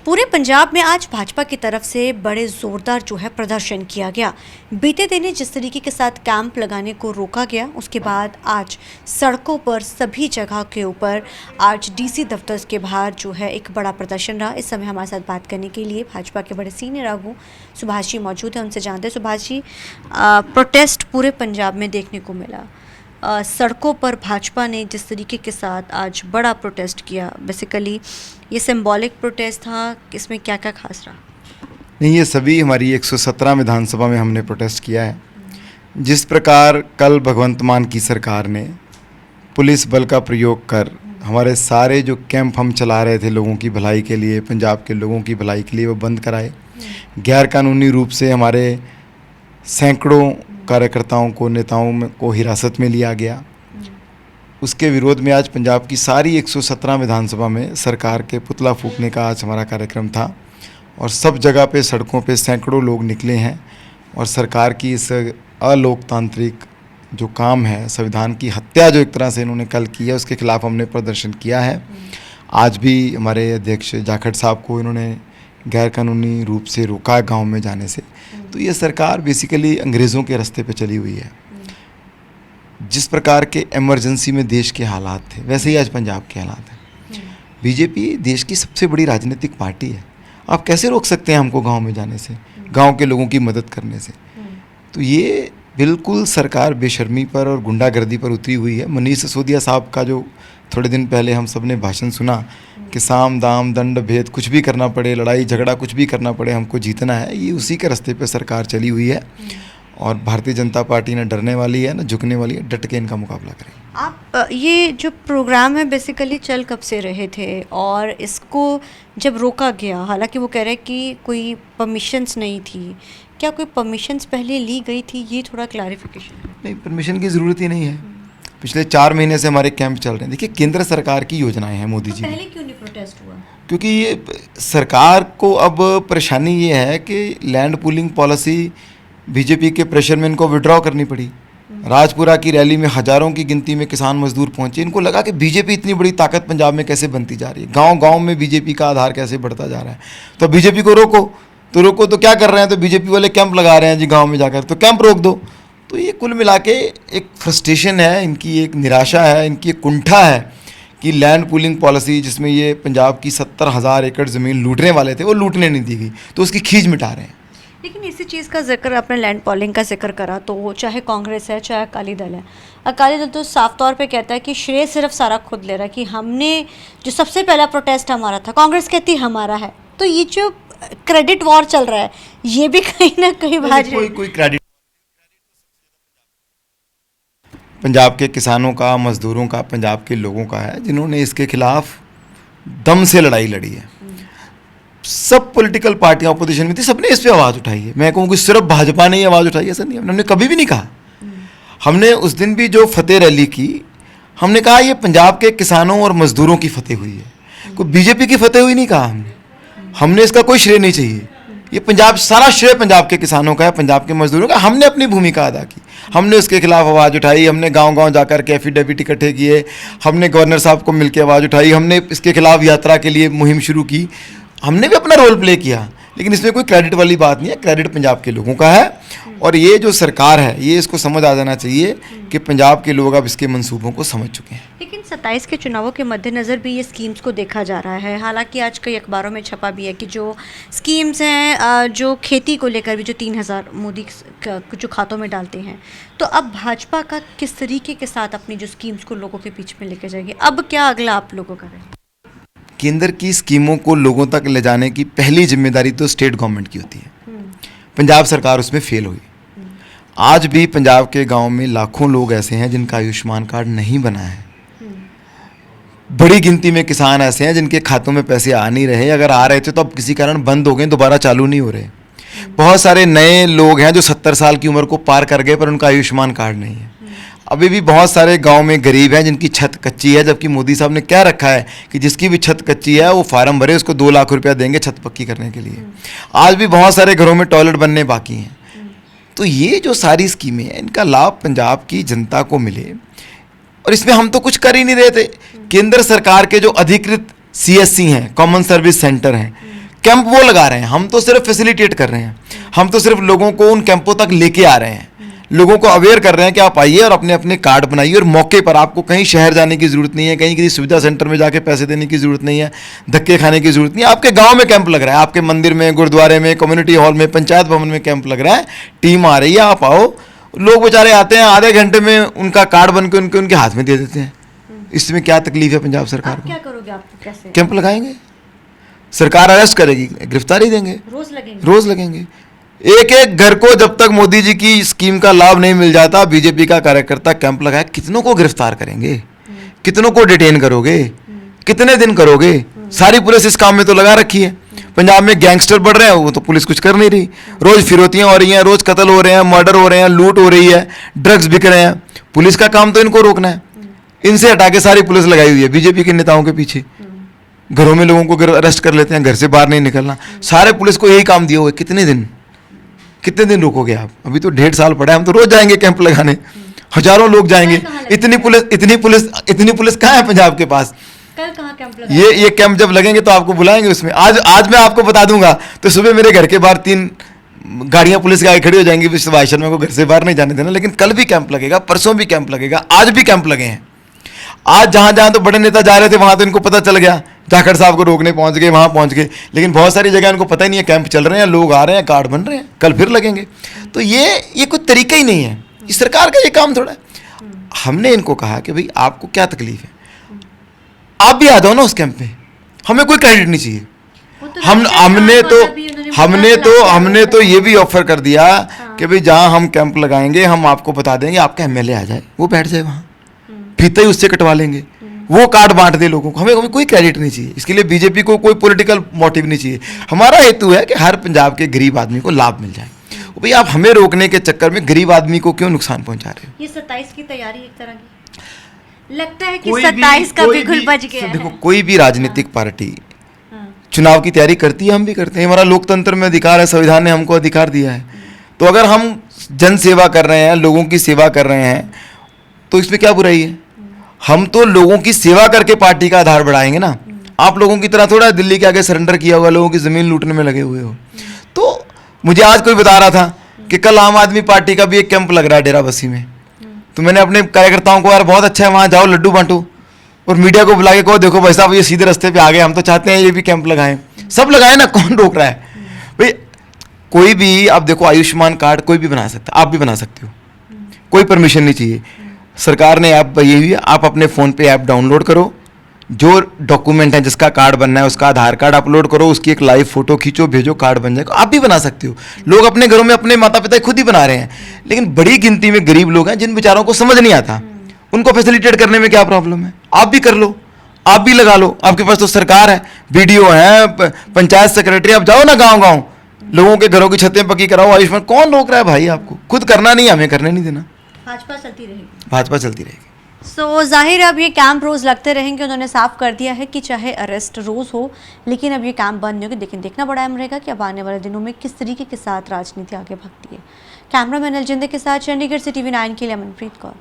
पूरे पंजाब में आज भाजपा की तरफ से बड़े ज़ोरदार जो है प्रदर्शन किया गया। बीते दिन जिस तरीके के साथ कैंप लगाने को रोका गया, उसके बाद आज सड़कों पर सभी जगह के ऊपर आज डीसी दफ्तर के बाहर जो है एक बड़ा प्रदर्शन रहा। इस समय हमारे साथ बात करने के लिए भाजपा के बड़े सीनियर आगू सुभाष जी मौजूद हैं, उनसे जानते हैं। सुभाष जी, प्रोटेस्ट पूरे पंजाब में देखने को मिला। सड़कों पर भाजपा ने जिस तरीके के साथ आज बड़ा प्रोटेस्ट किया, बेसिकली ये सिंबॉलिक प्रोटेस्ट था, इसमें क्या क्या खास रहा? नहीं, ये सभी हमारी 117 विधानसभा में हमने प्रोटेस्ट किया है। जिस प्रकार कल भगवंत मान की सरकार ने पुलिस बल का प्रयोग कर हमारे सारे जो कैंप हम चला रहे थे लोगों की भलाई के लिए, पंजाब के लोगों की भलाई के लिए, वो बंद कराए। गैरकानूनी रूप से हमारे सैकड़ों कार्यकर्ताओं को, नेताओं को हिरासत में लिया गया। उसके विरोध में आज पंजाब की सारी 117 विधानसभा में सरकार के पुतला फूंकने का आज हमारा कार्यक्रम था और सब जगह पे सड़कों पे सैकड़ों लोग निकले हैं और सरकार की इस अलोकतांत्रिक जो काम है, संविधान की हत्या जो एक तरह से इन्होंने कल की है, उसके खिलाफ हमने प्रदर्शन किया है। आज भी हमारे अध्यक्ष जाखड़ साहब को इन्होंने गैरकानूनी रूप से रोका गांव में जाने से। तो ये सरकार बेसिकली अंग्रेज़ों के रास्ते पे चली हुई है। जिस प्रकार के इमरजेंसी में देश के हालात थे, वैसे ही आज पंजाब के हालात हैं। बीजेपी देश की सबसे बड़ी राजनीतिक पार्टी है। आप कैसे रोक सकते हैं हमको गांव में जाने से, गांव के लोगों की मदद करने से? तो ये बिल्कुल सरकार बेशर्मी पर और गुंडागर्दी पर उतरी हुई है। मनीष सिसोदिया साहब का जो थोड़े दिन पहले हम सब ने भाषण सुना कि साम दाम दंड भेद कुछ भी करना पड़े, लड़ाई झगड़ा कुछ भी करना पड़े, हमको जीतना है, ये उसी के रास्ते पे सरकार चली हुई है। और भारतीय जनता पार्टी न डरने वाली है न झुकने वाली है, डट के इनका मुकाबला करेंगे। आप ये जो प्रोग्राम है बेसिकली चल कब से रहे थे और इसको जब रोका गया, हालांकि वो कह रहे हैं कि कोई परमिशंस नहीं थी, क्या कोई परमिशंस पहले ली गई थी? ये थोड़ा क्लैरिफिकेशन। नहीं, परमिशन की ज़रूरत ही नहीं है। पिछले 4 महीने से हमारे कैंप चल रहे हैं। देखिए, केंद्र सरकार की योजनाएं हैं मोदी जी। पहले क्यों नहीं प्रोटेस्ट हुआ? क्योंकि ये सरकार को अब परेशानी ये है कि लैंड पूलिंग पॉलिसी बीजेपी के प्रेशर में इनको विड्रॉ करनी पड़ी। राजपुरा की रैली में हज़ारों की गिनती में किसान मजदूर पहुंचे। इनको लगा कि बीजेपी इतनी बड़ी ताकत पंजाब में कैसे बनती जा रही है, गांव-गांव में बीजेपी का आधार कैसे बढ़ता जा रहा है। तो बीजेपी को रोको, तो क्या कर रहे हैं? तो बीजेपी वाले कैंप लगा रहे हैं जी गाँव में जाकर, तो कैंप रोक दो। तो ये कुल मिला के एक फ्रस्ट्रेशन है इनकी, एक निराशा है इनकी, एक कुंठा है कि लैंड पूलिंग पॉलिसी जिसमें ये पंजाब की 70,000 एकड़ ज़मीन लूटने वाले थे, वो लूटने नहीं दी गई, तो उसकी खींच मिटा रहे हैं। लेकिन इसी चीज़ का जिक्र, आपने लैंड पॉलिंग का जिक्र करा, तो वो चाहे कांग्रेस है चाहे अकाली दल है, अकाली दल तो साफ तौर पे कहता है कि श्रेय सिर्फ सारा खुद ले रहा है कि हमने जो सबसे पहला प्रोटेस्ट हमारा था, कांग्रेस कहती हमारा है। तो ये जो क्रेडिट वॉर चल रहा है, ये भी कहीं ना कहीं कोई क्रेडिट पंजाब के किसानों का, मजदूरों का, पंजाब के लोगों का है, जिन्होंने इसके खिलाफ दम से लड़ाई लड़ी है। सब पॉलिटिकल पार्टियां अपोजिशन में थी, सबने इस पे आवाज़ उठाई है। मैं कहूँ कि सिर्फ भाजपा ने ही आवाज़ उठाई है, ऐसा नहीं, हमने कभी भी नहीं कहा। हमने उस दिन भी जो फतेह रैली की, हमने कहा ये पंजाब के किसानों और मजदूरों की फतेह हुई है, कोई बीजेपी की फतेह हुई नहीं कहा हमने इसका कोई श्रेय नहीं चाहिए। ये पंजाब, सारा श्रेय पंजाब के किसानों का है, पंजाब के मजदूरों का। हमने अपनी भूमिका अदा की, हमने उसके खिलाफ आवाज़ उठाई, हमने गांव-गांव जाकर के एफिडेविट इकट्ठे किए, हमने गवर्नर साहब को मिलकर आवाज़ उठाई, हमने इसके खिलाफ यात्रा के लिए मुहिम शुरू की, हमने भी अपना रोल प्ले किया। लेकिन इसमें कोई क्रेडिट वाली बात नहीं है, क्रेडिट पंजाब के लोगों का है। और ये जो सरकार है, ये इसको समझ आ जाना चाहिए कि पंजाब के लोग अब इसके मंसूबों को समझ चुके हैं। लेकिन 27 के चुनावों के मद्देनज़र भी ये स्कीम्स को देखा जा रहा है। हालांकि आज कई अखबारों में छपा भी है कि जो स्कीम्स हैं, जो खेती को लेकर भी, जो 3,000 मोदी जो खातों में डालते हैं, तो अब भाजपा का किस तरीके के साथ अपनी जो स्कीम्स को लोगों के बीच में लेकर जाएगी? अब क्या अगला आप लोगों का है? केंद्र की स्कीमों को लोगों तक ले जाने की पहली जिम्मेदारी तो स्टेट गवर्नमेंट की होती है। पंजाब सरकार उसमें फेल हुई। आज भी पंजाब के गांव में लाखों लोग ऐसे हैं जिनका आयुष्मान कार्ड नहीं बना है। बड़ी गिनती में किसान ऐसे हैं जिनके खातों में पैसे आ नहीं रहे, अगर आ रहे थे तो अब किसी कारण बंद हो गए, दोबारा चालू नहीं हो रहे। बहुत सारे नए लोग हैं जो 70 साल की उम्र को पार कर गए पर उनका आयुष्मान कार्ड नहीं है। अभी भी बहुत सारे गांव में गरीब हैं जिनकी छत कच्ची है, जबकि मोदी साहब ने क्या रखा है कि जिसकी भी छत कच्ची है वो फार्म भरे, उसको 2 लाख रुपया देंगे छत पक्की करने के लिए। आज भी बहुत सारे घरों में टॉयलेट बनने बाकी हैं। तो ये जो सारी स्कीमें हैं, इनका लाभ पंजाब की जनता को मिले, और इसमें हम तो कुछ कर ही नहीं रहे थे। केंद्र सरकार के जो अधिकृत CSC हैं, कॉमन सर्विस सेंटर हैं, कैंप वो लगा रहे हैं, हम तो सिर्फ फैसिलिटेट कर रहे हैं, हम तो सिर्फ लोगों को उन कैंपों तक लेके आ रहे हैं, लोगों को अवेयर कर रहे हैं कि आप आइए और अपने अपने कार्ड बनाइए और मौके पर, आपको कहीं शहर जाने की ज़रूरत नहीं है, कहीं किसी सुविधा सेंटर में जाके पैसे देने की ज़रूरत नहीं है, धक्के खाने की ज़रूरत नहीं है। आपके गांव में कैंप लग रहा है, आपके मंदिर में, गुरुद्वारे में, कम्युनिटी हॉल में, पंचायत भवन में कैंप लग रहा है, टीम आ रही है, आप आओ। लोग बेचारे आते हैं, आधे घंटे में उनका कार्ड बन के उनके हाथ में दे देते हैं। इसमें क्या तकलीफ है पंजाब सरकार आप को? क्या करोगे? आप कैसे कैंप लगाएंगे, सरकार अरेस्ट करेगी, गिरफ्तारी देंगे, रोज लगेंगे। एक एक घर को जब तक मोदी जी की स्कीम का लाभ नहीं मिल जाता, बीजेपी का कार्यकर्ता कैंप लगाए, कितनों को गिरफ्तार करेंगे, कितनों को डिटेन करोगे, कितने दिन करोगे? सारी पुलिस इस काम में तो लगा रखी है। पंजाब में गैंगस्टर बढ़ रहे हैं, वो तो पुलिस कुछ कर नहीं रही, रोज फिरौतियां हो रही हैं, रोज कत्ल हो रहे हैं, मर्डर हो रहे हैं, लूट हो रही है, ड्रग्स बिक रहे हैं। पुलिस का काम तो इनको रोकना है, इनसे हटा के सारी पुलिस लगाई हुई है बीजेपी के नेताओं के पीछे। घरों में लोगों को अरेस्ट कर लेते हैं, घर से बाहर नहीं निकलना, सारे पुलिस को यही काम दिया हुआ है। कितने दिन रोकोगे आप? अभी तो 1.5 साल पड़ा है, हम तो रोज जाएंगे कैंप लगाने, हजारों लोग जाएंगे। इतनी पुलिस कहाँ है पंजाब के पास? कल कहाँ कैंप लगा? ये कैंप जब लगेंगे तो आपको बुलाएंगे उसमें। आज मैं आपको बता दूंगा, तो सुबह मेरे घर के बाहर 3 गाड़ियां पुलिस की आगे खड़ी हो जाएंगी, विश्व शर्मा को घर से बाहर नहीं जाने देना। लेकिन कल भी कैंप लगेगा, परसों भी कैंप लगेगा, आज भी कैंप लगे हैं। आज जहां तो बड़े नेता जा रहे थे, वहां तो इनको पता चल गया, जाखड़ साहब को रोकने पहुंच गए, वहां पहुंच गए। लेकिन बहुत सारी जगह इनको पता ही नहीं है कैंप चल रहे हैं, लोग आ रहे हैं, कार्ड बन रहे हैं, कल फिर लगेंगे। तो ये कोई तरीका ही नहीं है, ये सरकार का ये काम थोड़ा है। हमने इनको कहा कि भाई आपको क्या तकलीफ है, आप भी आ जाओ ना उस कैंप में, हमें कोई क्रेडिट नहीं चाहिए। हमने तो ये भी ऑफर कर दिया कि भाई जहां हम कैंप लगाएंगे, हम आपको बता देंगे, आपका एमएलए आ जाए, वो बैठ जाए वहां, फीता ही उससे कटवा लेंगे, वो कार्ड बांट दे लोगों को। हमें कोई क्रेडिट नहीं चाहिए, इसके लिए बीजेपी को कोई पॉलिटिकल मोटिव नहीं चाहिए। हमारा हेतु है कि हर पंजाब के गरीब आदमी को लाभ मिल जाए। भाई आप हमें रोकने के चक्कर में गरीब आदमी को क्यों नुकसान पहुंचा रहे हो? ये 27 की तैयारी एक तरह की लगता है कि 27 का भी खुल बच गया है। देखो, कोई भी राजनीतिक पार्टी चुनाव की तैयारी करती है, हम भी करते हैं, हमारा लोकतंत्र में अधिकार है, संविधान ने हमको अधिकार दिया है। तो अगर हम जन सेवा कर रहे हैं, लोगों की सेवा कर रहे हैं, तो इसमें क्या बुराई है? हम तो लोगों की सेवा करके पार्टी का आधार बढ़ाएंगे ना। आप लोगों की तरह थोड़ा दिल्ली के आगे सरेंडर किया हुआ, लोगों की जमीन लूटने में लगे हुए हो। तो मुझे आज कोई बता रहा था कि कल आम आदमी पार्टी का भी एक कैंप लग रहा है डेरा बस्सी में। तो मैंने अपने कार्यकर्ताओं को, यार बहुत अच्छा है, वहाँ जाओ, लड्डू बांटो, और मीडिया को बुला के कहो, देखो भाई साहब ये सीधे रास्ते पे आ गए, हम तो चाहते हैं ये भी कैंप लगाएं। सब लगाए ना, कौन रोक रहा है भाई? कोई भी, आप देखो, आयुष्मान कार्ड कोई भी बना सकता है, आप भी बना सकते हो, कोई परमिशन नहीं चाहिए। सरकार ने ऐप ये हुई है, आप अपने फ़ोन पे ऐप डाउनलोड करो, जो डॉक्यूमेंट है जिसका कार्ड बनना है उसका आधार कार्ड अपलोड करो, उसकी एक लाइव फोटो खींचो, भेजो, कार्ड बन जाएगा। आप भी बना सकते हो। लोग अपने घरों में अपने माता पिता खुद ही बना रहे हैं। लेकिन बड़ी गिनती में गरीब लोग हैं जिन बेचारों को समझ नहीं आता, उनको फैसिलिटेट करने में क्या प्रॉब्लम है? आप भी कर लो, आप भी लगा लो, आपके पास तो सरकार है, बीडीओ है, पंचायत सेक्रेटरी, आप जाओ ना गाँव गाँव, लोगों के घरों की छतें पक्की कराओ, आयुष्मान। कौन रोक रहा है भाई? आपको खुद करना नहीं, हमें करने नहीं देना। भाजपा चलती रहेगी, भाजपा चलती रहेगी। सो जाहिर है अब ये कैंप रोज लगते रहेंगे। उन्होंने साफ कर दिया है कि चाहे अरेस्ट रोज हो, लेकिन अब ये कैंप बंद नहीं होगी। लेकिन देखना बड़ा अहम रहेगा कि अब आने वाले दिनों में किस तरीके के साथ राजनीति आगे बढ़ती है। कैमरामैन अलजिंदर के साथ चंडीगढ़ से TV9 के लिए मनप्रीत कौर।